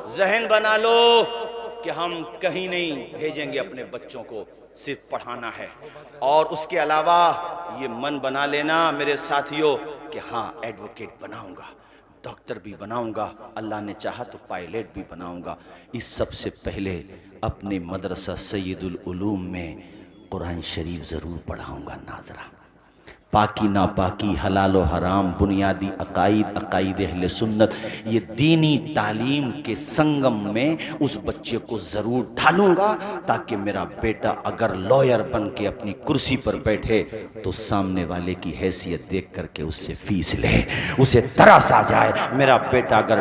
ذہن بنا لو کہ ہم کہیں نہیں بھیجیں گے اپنے بچوں کو، صرف پڑھانا ہے. اور اس کے علاوہ یہ من بنا لینا میرے ساتھیوں کہ ہاں ایڈوکیٹ بناؤں گا، ڈاکٹر بھی بناؤں گا، اللہ نے چاہا تو پائلٹ بھی بناؤں گا. اس سب سے پہلے اپنے مدرسہ سید العلوم میں قرآن شریف ضرور پڑھاؤں گا. ناظرہ پاکی ناپاکی، حلال و حرام، بنیادی عقائد اہل سنت، یہ دینی تعلیم کے سنگم میں اس بچے کو ضرور ڈھالوں گا تاکہ میرا بیٹا اگر لائر بن کے اپنی کرسی پر بیٹھے تو سامنے والے کی حیثیت دیکھ کر کے اس سے فیس لے، اسے ترس آ جائے. میرا بیٹا اگر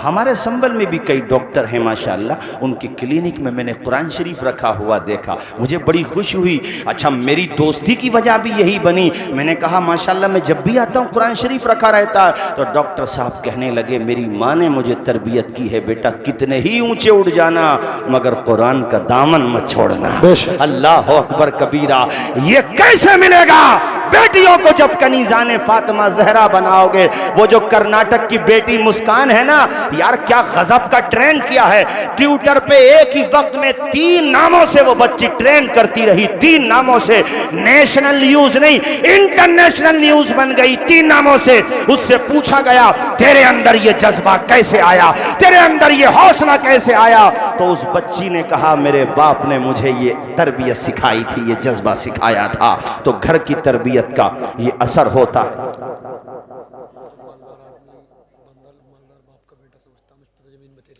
ہمارے سنبل میں بھی کئی ڈاکٹر ہیں ماشاءاللہ، ان کی کلینک میں نے قرآن شریف رکھا ہوا دیکھا، مجھے بڑی خوش ہوئی. اچھا میری دوستی کی وجہ بھی یہی بنی. میں نے کہا ماشاءاللہ میں جب بھی آتا ہوں قرآن شریف رکھا رہتا ہے. تو ڈاکٹر صاحب کہنے لگے میری ماں نے مجھے تربیت کی ہے بیٹا کتنے ہی اونچے اٹھ جانا مگر قرآن کا دامن مت چھوڑنا. اللہ اکبر کبیرہ. یہ کیسے ملے گا؟ بیٹیوں کو جب کنیزان فاطمہ زہرا بناؤ گے. وہ جو کرناٹک کی بیٹی مسکان ہے نا یار، کیا غضب کا ٹرینڈ کیا ہے. ٹویٹر پہ ایک ہی وقت میں 3 ناموں سے وہ بچی ٹرینڈ کرتی رہی، 3 ناموں سے. نیشنل نیوز نہیں انٹرنیشنل نیوز بن گئی 3 ناموں سے. اس سے پوچھا گیا تیرے اندر یہ جذبہ کیسے آیا، تیرے اندر یہ حوصلہ کیسے آیا؟ تو اس بچی نے کہا میرے باپ نے مجھے یہ تربیت سکھائی تھی، یہ جذبہ سکھایا تھا. تو گھر کی تربیت کا یہ اثر ہوتا ہے.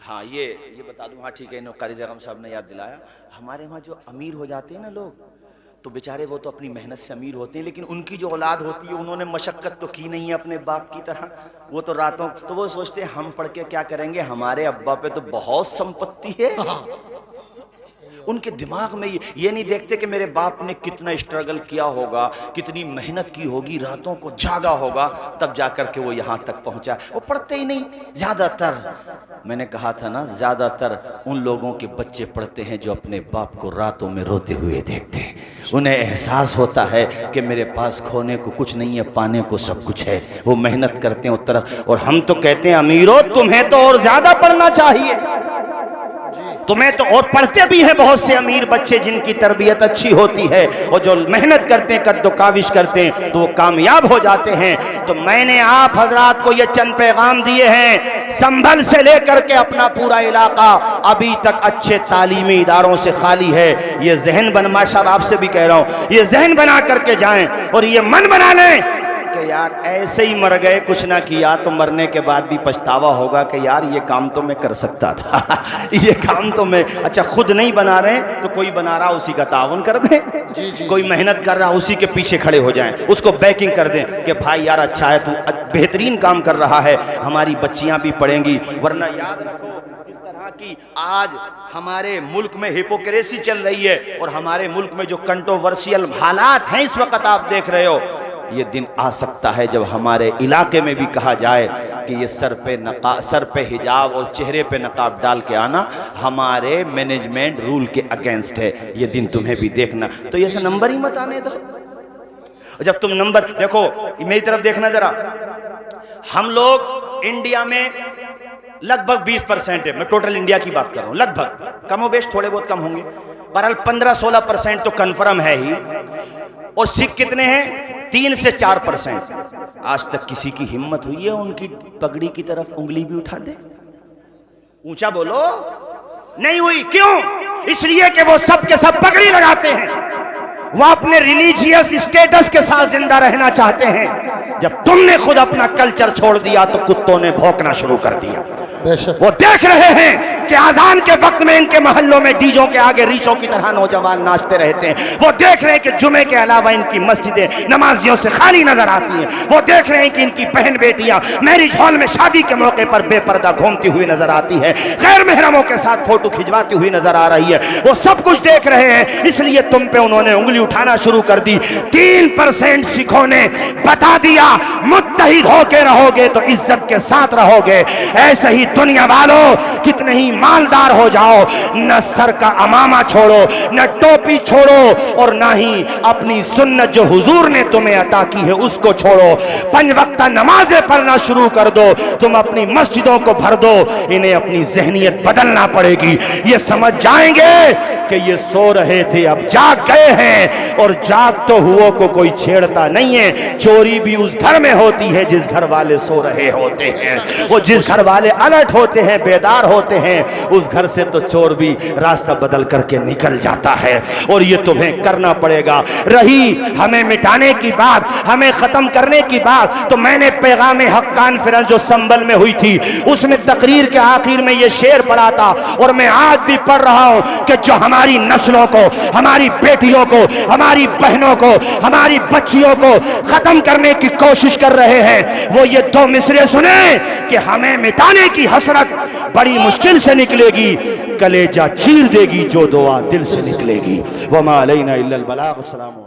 ہاں یہ بتا دوں، ہاں ٹھیک ہے، قاری زغم صاحب نے یاد دلایا. ہمارے وہاں جو امیر ہو جاتے ہیں نا لوگ تو بیچارے وہ تو اپنی محنت سے امیر ہوتے ہیں، لیکن ان کی جو اولاد ہوتی ہے انہوں نے مشقت تو کی نہیں ہے اپنے باپ کی طرح. وہ تو راتوں تو وہ سوچتے ہیں ہم پڑھ کے کیا کریں گے، ہمارے ابا پہ تو بہت سمپتی ہے. ان کے دماغ میں یہ نہیں دیکھتے کہ میرے باپ نے کتنا اسٹرگل کیا ہوگا، کتنی محنت کی ہوگی، راتوں کو جاگا ہوگا تب جا کر کے وہ یہاں تک پہنچا. وہ پڑھتے ہی نہیں. زیادہ تر میں نے کہا تھا نا، زیادہ تر ان لوگوں کے بچے پڑھتے ہیں جو اپنے باپ کو راتوں میں روتے ہوئے دیکھتے ہیں. انہیں احساس ہوتا ہے کہ میرے پاس کھونے کو کچھ نہیں ہے، پانے کو سب کچھ ہے. وہ محنت کرتے ہیں اس طرف. اور ہم تو کہتے ہیں امیروں تمہیں تو اور زیادہ پڑھنا چاہیے، تمہیں تو اور پڑھتے بھی ہیں بہت سے امیر بچے جن کی تربیت اچھی ہوتی ہے اور جو محنت کرتے ہیں، قد و کاوش کرتے ہیں تو وہ کامیاب ہو جاتے ہیں. تو میں نے آپ حضرات کو یہ چند پیغام دیے ہیں. سنبھل سے لے کر کے اپنا پورا علاقہ ابھی تک اچھے تعلیمی اداروں سے خالی ہے. یہ ذہن بنا، صاحب آپ سے بھی کہہ رہا ہوں، یہ ذہن بنا کر کے جائیں اور یہ من بنا لیں کہ یار ایسے ہی مر گئے، کچھ نہ کیا تو مرنے کے بعد بھی پچھتاوا ہوگا کہ یار یہ کام تو میں کر سکتا تھا. یہ کام تو میں، اچھا خود نہیں بنا رہے تو کوئی بنا رہا اسی کا تعاون کر دیں. کوئی محنت کر رہا اسی کے پیچھے کھڑے ہو جائیں، اس کو بیکنگ کر دیں کہ بھائی یار اچھا ہے، تو بہترین کام کر رہا ہے، ہماری بچیاں بھی پڑھیں گی. ورنہ یاد رکھو جس طرح کی آج ہمارے ملک میں ہپوکریسی چل رہی ہے اور ہمارے ملک میں جو کنٹروورشیل حالات ہیں اس وقت آپ دیکھ رہے ہو، یہ دن آ سکتا ہے جب ہمارے علاقے میں بھی کہا جائے کہ یہ سر پہ حجاب اور چہرے پہ نقاب ڈال کے آنا ہمارے مینجمنٹ رول کے اگینسٹ ہے. یہ دن تمہیں بھی دیکھنا. تو یہ نمبر ہی مت آنے دو. جب تم نمبر دیکھو، میری طرف دیکھنا ذرا. ہم لوگ انڈیا میں لگ بھگ 20% ہے، میں ٹوٹل انڈیا کی بات کر رہا ہوں، لگ بھگ، کم و بیش تھوڑے بہت کم ہوں گے، بہرحال 15-16% تو کنفرم ہے ہی. اور سکھ کتنے ہیں؟ 3 سے 4%. آج تک کسی کی ہمت ہوئی ہے ان کی پگڑی کی طرف انگلی بھی اٹھا دے؟ اونچا بولو. نہیں ہوئی. کیوں؟ اس لیے کہ وہ سب کے سب پگڑی لگاتے ہیں، وہ اپنے ریلیجیس اسٹیٹس کے ساتھ زندہ رہنا چاہتے ہیں. جب تم نے خود اپنا کلچر چھوڑ دیا تو کتوں نے بھونکنا شروع کر دیا. وہ دیکھ رہے ہیں کہ اذان کے وقت میں ان کے محلوں میں ڈیجوں کے آگے ریچوں کی طرح نوجوان ناچتے رہتے ہیں. وہ دیکھ رہے ہیں کہ جمعے کے علاوہ ان کی مسجدیں نمازیوں سے خالی نظر آتی ہیں. وہ دیکھ رہے ہیں کہ ان کی بہن بیٹیاں میرج ہال میں شادی کے موقع پر بے پردہ گھومتی ہوئی نظر آتی ہے، غیر محرموں کے ساتھ فوٹو کھنچواتی ہوئی نظر آ رہی ہے. وہ سب کچھ دیکھ رہے ہیں، اس لیے تم پہ انہوں نے انگلی اٹھانا شروع کر دی. 3% سکھوں نے بتا دیا زاہد ہو کے رہو گے تو عزت کے ساتھ رہو گے. ایسے ہی دنیا والوں کتنے ہی مالدار ہو جاؤ، نہ سر کا امامہ چھوڑو، نہ ٹوپی چھوڑو، اور نہ ہی اپنی سنت جو حضور نے تمہیں عطا کی ہے اس کو چھوڑو. 5 وقتہ نمازیں پڑھنا شروع کر دو، تم اپنی مسجدوں کو بھر دو. انہیں اپنی ذہنیت بدلنا پڑے گی. یہ سمجھ جائیں گے کہ یہ سو رہے تھے اب جاگ گئے ہیں، اور جاگ تو ہو کو کوئی چھیڑتا نہیں ہے. چوری بھی اس گھر میں ہوتی ہے جس گھر والے سو رہے ہوتے ہیں. وہ جس گھر والے الرٹ ہوتے ہیں، بیدار ہوتے ہیں، اس گھر سے تو چور بھی راستہ بدل کر کے نکل جاتا ہے. اور یہ تمہیں کرنا پڑے گا. رہی ہمیں مٹانے کی بات، ہمیں ختم کرنے کی بات، تو میں نے پیغام حق کانفرنس جو سنبل میں ہوئی تھی اس میں تقریر کے آخر میں یہ شعر پڑھا تھا، اور میں آج بھی پڑھ رہا ہوں کہ جو ہماری نسلوں کو، ہماری بیٹیوں کو، ہماری بہنوں کو، ہماری بچیوں کو ختم کرنے کی کوشش کر رہے ہیں، وہ یہ 2 مصرے سنیں کہ ہمیں مٹانے کی حسرت بڑی مشکل سے نکلے گی، کلیجہ چیر دے گی جو دعا دل سے نکلے گی. وما علینا الا البلاغ. السلام علیکم.